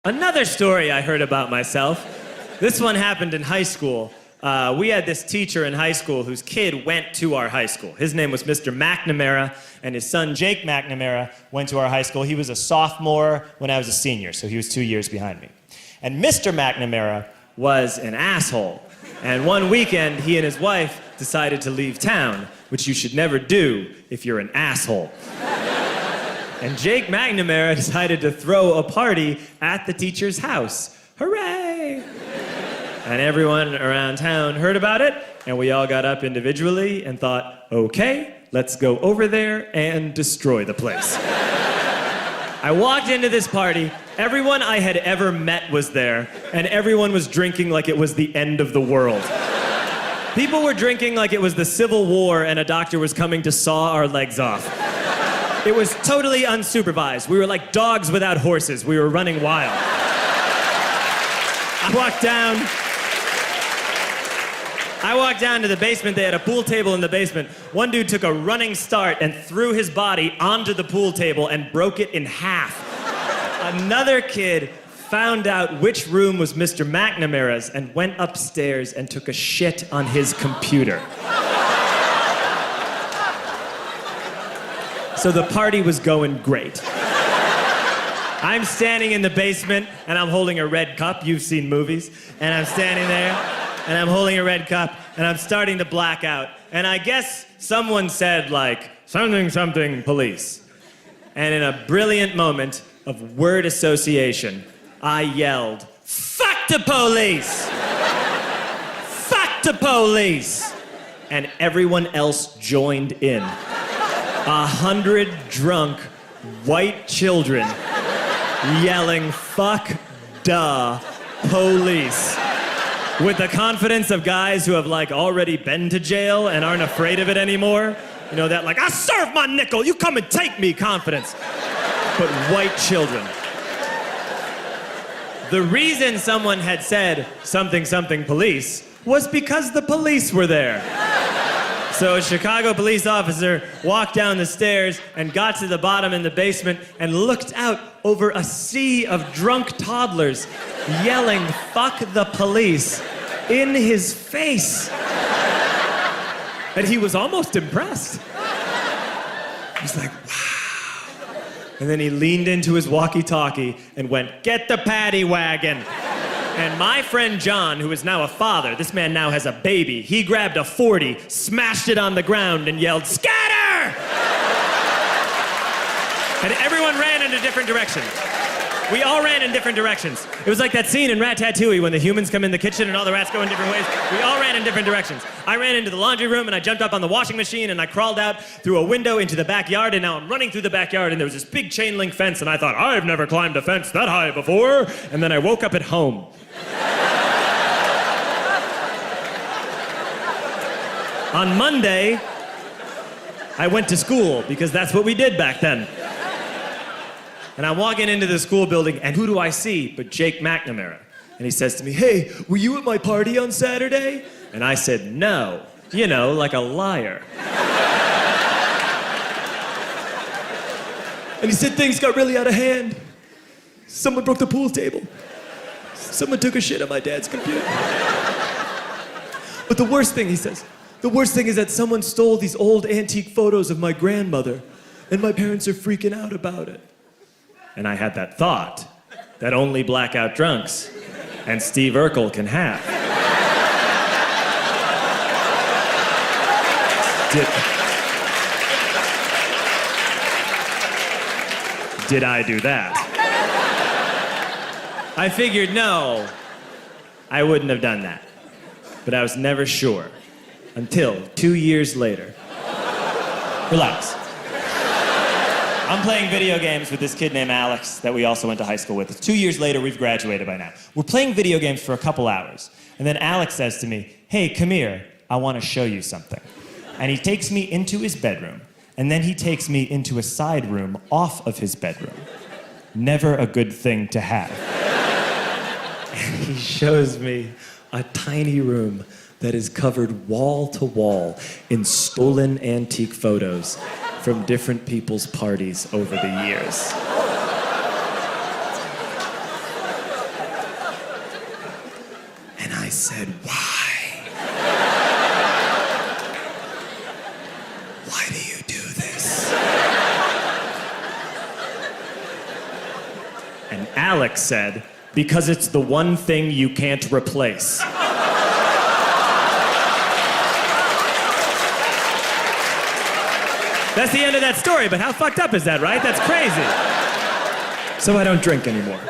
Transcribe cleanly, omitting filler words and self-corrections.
Another story I heard about myself. This one happened in high school. We had this teacher in high school whose kid went to our high school. His name was Mr. McNamara, and his son Jake McNamara went to our high school. He was a sophomore when I was a senior, so he was 2 years behind me. And Mr. McNamara was an asshole. And one weekend, he and his wife decided to leave town, which you should never do if you're an asshole. And Jake McNamara decided to throw a party at the teacher's house. Hooray! And everyone around town heard about it, and we all got up individually and thought, okay, let's go over there and destroy the place. I walked into this party, everyone I had ever met was there, and everyone was drinking like it was the end of the world. People were drinking like it was the Civil War and a doctor was coming to saw our legs off. It was totally unsupervised. We were like dogs without horses. We were running wild. I walked down to the basement. They had a pool table in the basement. One dude took a running start and threw his body onto the pool table and broke it in half. Another kid found out which room was Mr. McNamara's and went upstairs and took a shit on his computer. So the party was going great. I'm standing in the basement and I'm holding a red cup. You've seen movies. And I'm standing there and I'm holding a red cup and I'm starting to black out. And I guess someone said like, something, something, police. And in a brilliant moment of word association, I yelled, fuck the police! Fuck the police! And everyone else joined in. 100 drunk white children yelling, fuck the police. With the confidence of guys who have like already been to jail and aren't afraid of it anymore. You know, that like, I serve my nickel, you come and take me confidence. But white children. The reason someone had said something, something police was because the police were there. So a Chicago police officer walked down the stairs and got to the bottom in the basement and looked out over a sea of drunk toddlers yelling, fuck the police, in his face. And he was almost impressed. He was like, wow. And then he leaned into his walkie-talkie and went, get the paddy wagon. And my friend John, who is now a father, this man now has a baby, he grabbed a 40, smashed it on the ground, and yelled, scatter! And everyone ran in a different direction. We all ran in different directions. It was like that scene in Ratatouille when the humans come in the kitchen and all the rats go in different ways. We all ran in different directions. I ran into the laundry room and I jumped up on the washing machine and I crawled out through a window into the backyard, and now I'm running through the backyard and there was this big chain link fence and I thought, I've never climbed a fence that high before. And then I woke up at home. On Monday, I went to school because that's what we did back then. And I'm walking into the school building, and who do I see but Jake McNamara? And he says to me, hey, were you at my party on Saturday? And I said, no. You know, like a liar. And he said, things got really out of hand. Someone broke the pool table. Someone took a shit on my dad's computer. But the worst thing, he says, the worst thing is that someone stole these old antique photos of my grandmother, and my parents are freaking out about it. And I had that thought that only blackout drunks and Steve Urkel can have. Did I do that? I figured, no, I wouldn't have done that. But I was never sure until 2 years later. Relax. I'm playing video games with this kid named Alex that we also went to high school with. 2 years later, we've graduated by now. We're playing video games for a couple hours. And then Alex says to me, hey, come here, I want to show you something. And he takes me into his bedroom, and then he takes me into a side room off of his bedroom. Never a good thing to have. And he shows me a tiny room that is covered wall to wall in stolen antique photos from different people's parties over the years. said, why? Why do you do this? And Alex said, because it's the one thing you can't replace. That's the end of that story, but how fucked up is that, right? That's crazy. So I don't drink anymore.